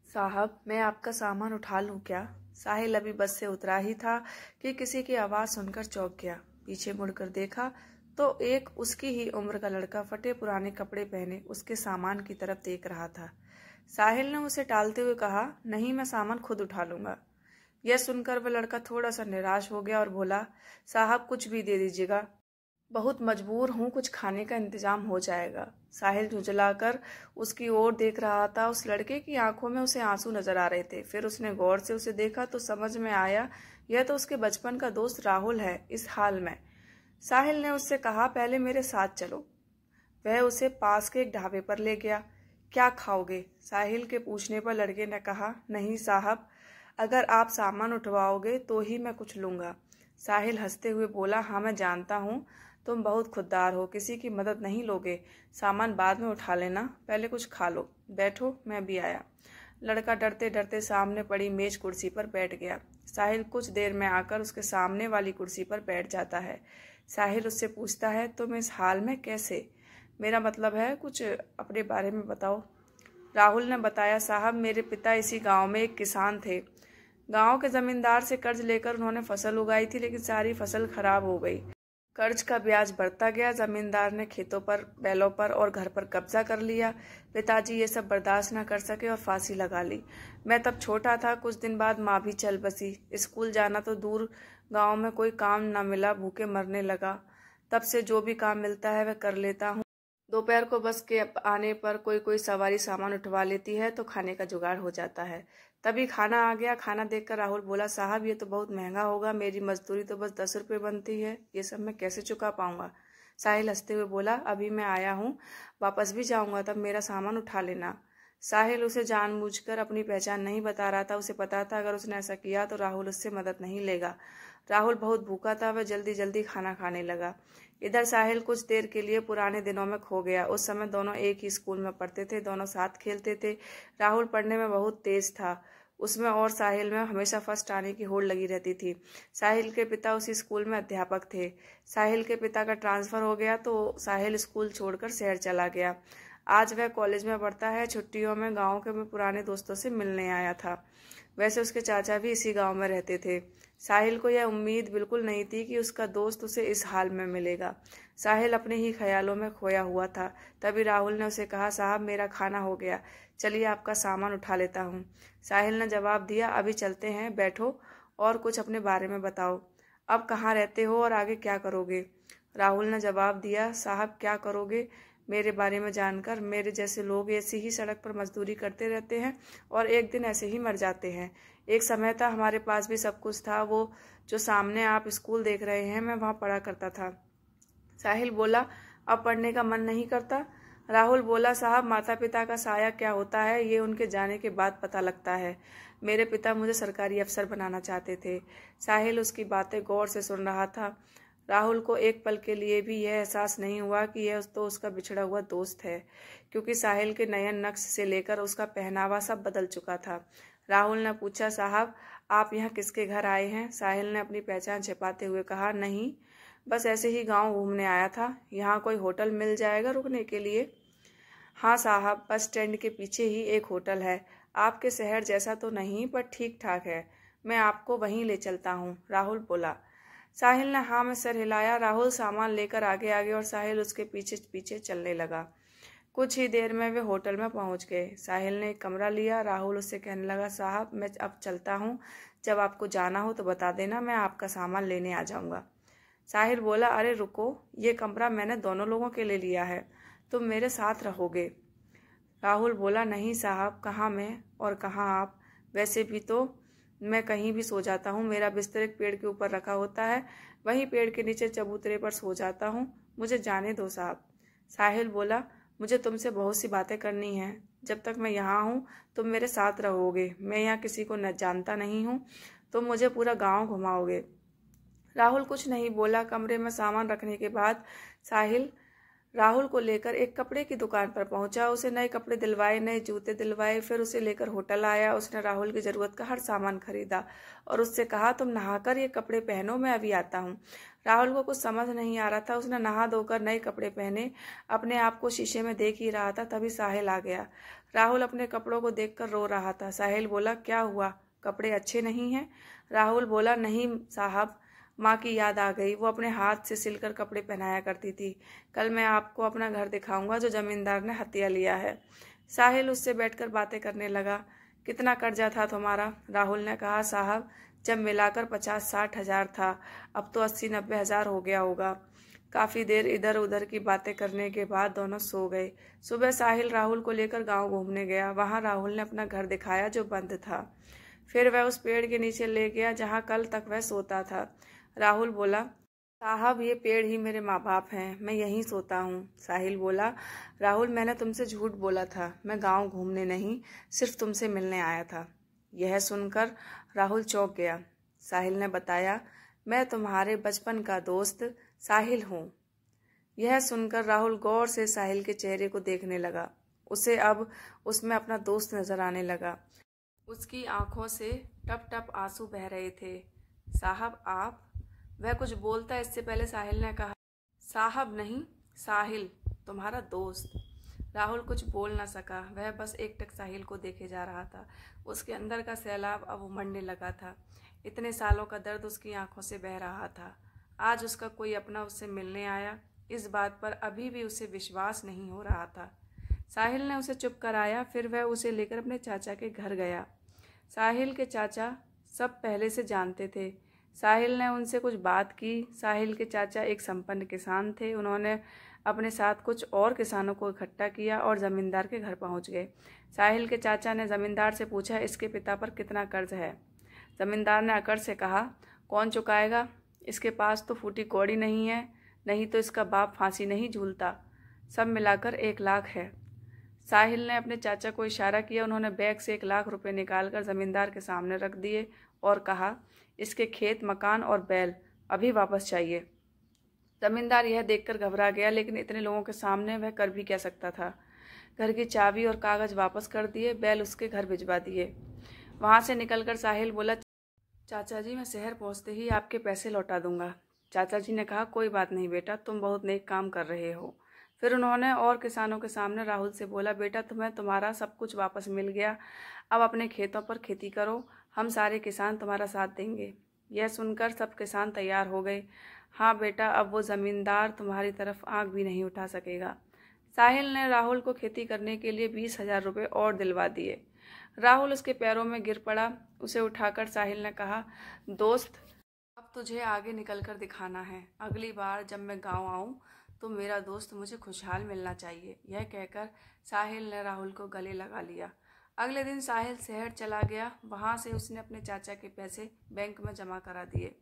साहब, मैं आपका सामान उठा लूं क्या? साहिल अभी बस से उतरा ही था कि किसी की आवाज सुनकर चौंक गया। पीछे मुड़कर देखा तो एक उसकी ही उम्र का लड़का फटे पुराने कपड़े पहने उसके सामान की तरफ देख रहा था। साहिल ने उसे टालते हुए कहा, नहीं, मैं सामान खुद उठा लूंगा। यह सुनकर वह लड़का थोड़ा सा निराश हो गया और बोला, साहब कुछ भी दे दीजिएगा, बहुत मजबूर हूँ, कुछ खाने का इंतजाम हो जाएगा। साहिल झुंझलाकर उसकी ओर देख रहा था। उस लड़के की आंखों में उसे आंसू नजर आ रहे थे। फिर उसने गौर से उसे देखा तो समझ में आया यह तो उसके बचपन का दोस्त राहुल है। इस हाल में साहिल ने उससे कहा, पहले मेरे साथ चलो। वह उसे पास के एक ढाबे पर ले गया। क्या खाओगे? साहिल के पूछने पर लड़के ने कहा, नहीं साहब, अगर आप सामान उठवाओगे तो ही मैं कुछ लूंगा। साहिल हंसते हुए बोला, हाँ मैं जानता हूँ तुम बहुत खुददार हो, किसी की मदद नहीं लोगे। सामान बाद में उठा लेना, पहले कुछ खा लो। बैठो, मैं भी आया। लड़का डरते डरते सामने पड़ी मेज कुर्सी पर बैठ गया। साहिल कुछ देर में आकर उसके सामने वाली कुर्सी पर बैठ जाता है। साहिल उससे पूछता है, तुम इस हाल में कैसे? मेरा मतलब है कुछ अपने बारे में बताओ। राहुल ने बताया, साहब मेरे पिता इसी गांव में एक किसान थे। गांव के जमींदार से कर्ज लेकर उन्होंने फसल उगाई थी, लेकिन सारी फसल खराब हो गई। कर्ज का ब्याज बढ़ता गया। जमींदार ने खेतों पर, बैलों पर और घर पर कब्जा कर लिया। पिताजी ये सब बर्दाश्त न कर सके और फांसी लगा ली। मैं तब छोटा था। कुछ दिन बाद माँ भी चल बसी। स्कूल जाना तो दूर, गांव में कोई काम न मिला, भूखे मरने लगा। तब से जो भी काम मिलता है वह कर लेता हूँ। दोपहर को बस के आने पर कोई कोई सवारी सामान उठवा लेती है तो खाने का जुगाड़ हो जाता है। तभी खाना आ गया। खाना देखकर राहुल बोला, साहब ये तो बहुत महंगा होगा, मेरी मजदूरी तो बस 10 रुपये बनती है, ये सब मैं कैसे चुका पाऊंगा? साहिल हंसते हुए बोला, अभी मैं आया हूँ, वापस भी जाऊंगा, तब मेरा सामान उठा लेना। साहिल उसे जानबूझकर अपनी पहचान नहीं बता रहा था। उसे पता था अगर उसने ऐसा किया तो राहुल उससे मदद नहीं लेगा। राहुल बहुत भूखा था। वह जल्दी जल्दी खाना खाने लगा। इधर साहिल कुछ देर के लिए पुराने दिनों में खो गया। उस समय दोनों एक ही स्कूल में पढ़ते थे, दोनों साथ खेलते थे। राहुल पढ़ने में बहुत तेज था, उसमें और साहिल में हमेशा फर्स्ट आने की होड़ लगी रहती थी। साहिल के पिता उसी स्कूल में अध्यापक थे। साहिल के पिता का ट्रांसफर हो गया तो साहिल स्कूल छोड़कर शहर चला गया। आज वह कॉलेज में पढ़ता है। छुट्टियों में गांव के पुराने दोस्तों से मिलने आया था। वैसे उसके चाचा भी इसी गांव में रहते थे। साहिल को यह उम्मीद बिल्कुल नहीं थी कि उसका दोस्त उसे इस हाल में मिलेगा। साहिल अपने ही ख्यालों में खोया हुआ था। तभी राहुल ने उसे कहा, साहब मेरा खाना हो गया, चलिए आपका सामान उठा लेता हूँ। साहिल ने जवाब दिया, अभी चलते हैं, बैठो और कुछ अपने बारे में बताओ। अब कहाँ रहते हो और आगे क्या करोगे? राहुल ने जवाब दिया, साहब क्या करोगे मेरे बारे में जानकर? मेरे जैसे लोग ऐसी ही सड़क पर मजदूरी करते रहते हैं और एक दिन ऐसे ही मर जाते हैं। एक समय था हमारे पास भी सब कुछ था। वो जो सामने आप स्कूल देख रहे हैं, मैं वहाँ पढ़ा करता था। साहिल बोला, अब पढ़ने का मन नहीं करता? राहुल बोला, साहब माता पिता का साया क्या होता है ये उनके जाने के बाद पता लगता है। मेरे पिता मुझे सरकारी अफसर बनाना चाहते थे। साहिल उसकी बातें गौर से सुन रहा था। राहुल को एक पल के लिए भी यह एहसास नहीं हुआ कि यह तो उसका बिछड़ा हुआ दोस्त है, क्योंकि साहिल के नयन नक्श से लेकर उसका पहनावा सब बदल चुका था। राहुल ने पूछा, साहब आप यहाँ किसके घर आए हैं? साहिल ने अपनी पहचान छिपाते हुए कहा, नहीं, बस ऐसे ही गांव घूमने आया था। यहाँ कोई होटल मिल जाएगा रुकने के लिए? हाँ साहब, बस स्टैंड के पीछे ही एक होटल है। आपके शहर जैसा तो नहीं, पर ठीक ठाक है, मैं आपको वहीं ले चलता हूँ, राहुल बोला। साहिल ने हाँ में सर हिलाया। राहुल सामान लेकर आगे आगे और साहिल उसके पीछे पीछे चलने लगा। कुछ ही देर में वे होटल में पहुंच गए। साहिल ने एक कमरा लिया। राहुल उससे कहने लगा, साहब मैं अब चलता हूँ, जब आपको जाना हो तो बता देना, मैं आपका सामान लेने आ जाऊंगा। साहिल बोला, अरे रुको, ये कमरा मैंने दोनों लोगों के लिए लिया है, तुम मेरे साथ रहोगे। राहुल बोला, नहीं साहब, कहाँ मैं और कहाँ आप? वैसे भी तो मैं कहीं भी सो जाता हूँ। मेरा बिस्तर एक पेड़ के ऊपर रखा होता है, वहीं पेड़ के नीचे चबूतरे पर सो जाता हूँ, मुझे जाने दो साहब। साहिल बोला, मुझे तुमसे बहुत सी बातें करनी हैं। जब तक मैं यहाँ हूँ तुम मेरे साथ रहोगे। मैं यहाँ किसी को न जानता नहीं हूँ, तुम मुझे पूरा गाँव घुमाओगे। राहुल कुछ नहीं बोला। कमरे में सामान रखने के बाद साहिल राहुल को लेकर एक कपड़े की दुकान पर पहुंचा। उसे नए कपड़े दिलवाए, नए जूते दिलवाए। फिर उसे लेकर होटल आया। उसने राहुल की जरूरत का हर सामान खरीदा और उससे कहा, तुम नहाकर ये कपड़े पहनो, मैं अभी आता हूँ। राहुल को कुछ समझ नहीं आ रहा था। उसने नहा धोकर नए कपड़े पहने, अपने आप को शीशे में देख ही रहा था, तभी साहिल आ गया। राहुल अपने कपड़ों को देखकर रो रहा था। साहिल बोला, क्या हुआ, कपड़े अच्छे नहीं हैं? राहुल बोला, नहीं साहब, माँ की याद आ गई। वो अपने हाथ से सिलकर कपड़े पहनाया करती थी। कल मैं आपको अपना घर दिखाऊंगा जो जमींदार ने हत्या लिया है। साहिल उससे बैठकर बातें करने लगा। कितना कर्जा था तुम्हारा? राहुल ने कहा, साहब, जब मिलाकर 50-60 हजार था, अब तो 80-90 हजार हो गया होगा। काफी देर इधर उधर की बातें करने के बाद दोनों सो गए। सुबह साहिल राहुल को लेकर गांव घूमने गया। वहां राहुल ने अपना घर दिखाया जो बंद था। फिर वह उस पेड़ के नीचे ले गया जहां कल तक वह सोता था। राहुल बोला, साहब, ये पेड़ ही मेरे माँ बाप हैं, मैं यहीं सोता हूँ। साहिल बोला, राहुल, मैंने तुमसे झूठ बोला था, मैं गांव घूमने नहीं, सिर्फ तुमसे मिलने आया था। यह सुनकर राहुल चौंक गया। साहिल ने बताया, मैं तुम्हारे बचपन का दोस्त साहिल हूँ। यह सुनकर राहुल गौर से साहिल के चेहरे को देखने लगा। उसे अब उसमें अपना दोस्त नजर आने लगा। उसकी आंखों से टप टप आंसू बह रहे थे। साहब, आप? वह कुछ बोलता इससे पहले साहिल ने कहा, साहब नहीं, साहिल, तुम्हारा दोस्त। राहुल कुछ बोल न सका। वह बस एकटक साहिल को देखे जा रहा था। उसके अंदर का सैलाब अब उमड़ने लगा था। इतने सालों का दर्द उसकी आंखों से बह रहा था। आज उसका कोई अपना उससे मिलने आया, इस बात पर अभी भी उसे विश्वास नहीं हो रहा था। साहिल ने उसे चुप कराया। फिर वह उसे लेकर अपने चाचा के घर गया। साहिल के चाचा सब पहले से जानते थे। साहिल ने उनसे कुछ बात की। साहिल के चाचा एक संपन्न किसान थे। उन्होंने अपने साथ कुछ और किसानों को इकट्ठा किया और जमींदार के घर पहुंच गए। साहिल के चाचा ने जमींदार से पूछा, इसके पिता पर कितना कर्ज है? जमींदार ने अकड़ से कहा, कौन चुकाएगा? इसके पास तो फूटी कौड़ी नहीं है, नहीं तो इसका बाप फांसी नहीं झूलता। सब मिलाकर 1 लाख है। साहिल ने अपने चाचा को इशारा किया। उन्होंने बैग से 1 लाख रुपए निकालकर जमींदार के सामने रख दिए और कहा, इसके खेत, मकान और बैल अभी वापस चाहिए। जमींदार यह देखकर घबरा गया, लेकिन इतने लोगों के सामने वह कर भी क्या सकता था। घर की चाबी और कागज वापस कर दिए, बैल उसके घर भिजवा दिए। वहां से निकलकर साहिल बोला, चाचा जी, मैं शहर पहुंचते ही आपके पैसे लौटा दूंगा। चाचा जी ने कहा, कोई बात नहीं बेटा, तुम बहुत नेक काम कर रहे हो। फिर उन्होंने और किसानों के सामने राहुल से बोला, बेटा, तुम्हें तुम्हारा सब कुछ वापस मिल गया, अब अपने खेतों पर खेती करो, हम सारे किसान तुम्हारा साथ देंगे। यह सुनकर सब किसान तैयार हो गए। हाँ बेटा, अब वो जमींदार तुम्हारी तरफ आंख भी नहीं उठा सकेगा। साहिल ने राहुल को खेती करने के लिए 20,000 रुपये और दिलवा दिए। राहुल उसके पैरों में गिर पड़ा। उसे उठाकर साहिल ने कहा, दोस्त, अब तुझे आगे निकल कर दिखाना है। अगली बार जब मैं गांव आऊं तो मेरा दोस्त मुझे खुशहाल मिलना चाहिए। यह कहकर साहिल ने राहुल को गले लगा लिया। अगले दिन साहिल शहर चला गया। वहां से उसने अपने चाचा के पैसे बैंक में जमा करा दिए।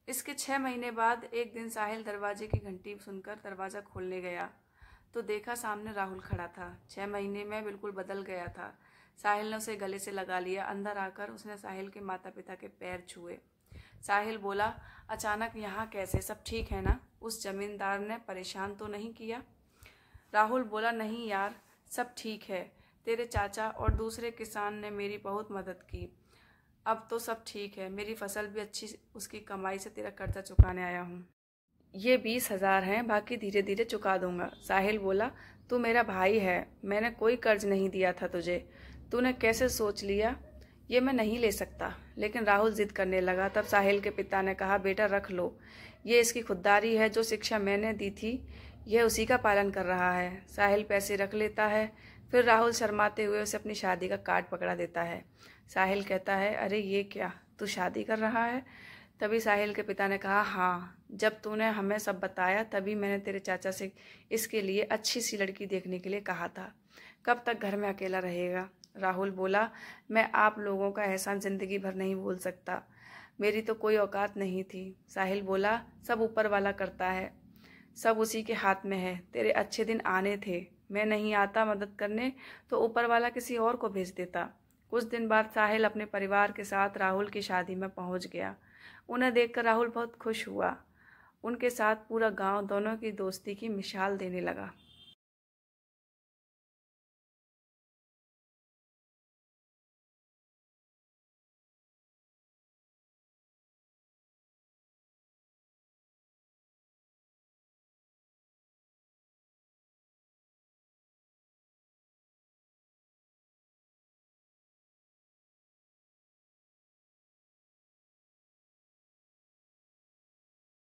इसके 6 महीने बाद एक दिन साहिल दरवाजे की घंटी सुनकर दरवाज़ा खोलने गया तो देखा सामने राहुल खड़ा था। 6 महीने में बिल्कुल बदल गया था। साहिल ने उसे गले से लगा लिया। अंदर आकर उसने साहिल के माता पिता के पैर छुए। साहिल बोला, अचानक यहाँ कैसे? सब ठीक है ना? उस जमींदार ने परेशान तो नहीं किया? राहुल बोला, नहीं यार, सब ठीक है। तेरे चाचा और दूसरे किसान ने मेरी बहुत मदद की। अब तो सब ठीक है। मेरी फसल भी अच्छी, उसकी कमाई से तेरा कर्जा चुकाने आया हूँ। ये 20,000 हैं, बाकी धीरे धीरे चुका दूंगा। साहिल बोला, तू मेरा भाई है, मैंने कोई कर्ज नहीं दिया था तुझे, तूने कैसे सोच लिया? ये मैं नहीं ले सकता। लेकिन राहुल जिद करने लगा। तब साहिल के पिता ने कहा, बेटा रख लो, ये इसकी खुददारी है। जो शिक्षा मैंने दी थी यह उसी का पालन कर रहा है। साहिल पैसे रख लेता है। फिर राहुल शर्माते हुए उसे अपनी शादी का कार्ड पकड़ा देता है। साहिल कहता है, अरे ये क्या, तू शादी कर रहा है? तभी साहिल के पिता ने कहा, हाँ, जब तूने हमें सब बताया तभी मैंने तेरे चाचा से इसके लिए अच्छी सी लड़की देखने के लिए कहा था। कब तक घर में अकेला रहेगा? राहुल बोला, मैं आप लोगों का एहसान जिंदगी भर नहीं भूल सकता, मेरी तो कोई औकात नहीं थी। साहिल बोला, सब ऊपर वाला करता है, सब उसी के हाथ में है। तेरे अच्छे दिन आने थे, मैं नहीं आता मदद करने तो ऊपर वाला किसी और को भेज देता। कुछ दिन बाद साहिल अपने परिवार के साथ राहुल की शादी में पहुंच गया। उन्हें देखकर राहुल बहुत खुश हुआ। उनके साथ पूरा गांव दोनों की दोस्ती की मिसाल देने लगा।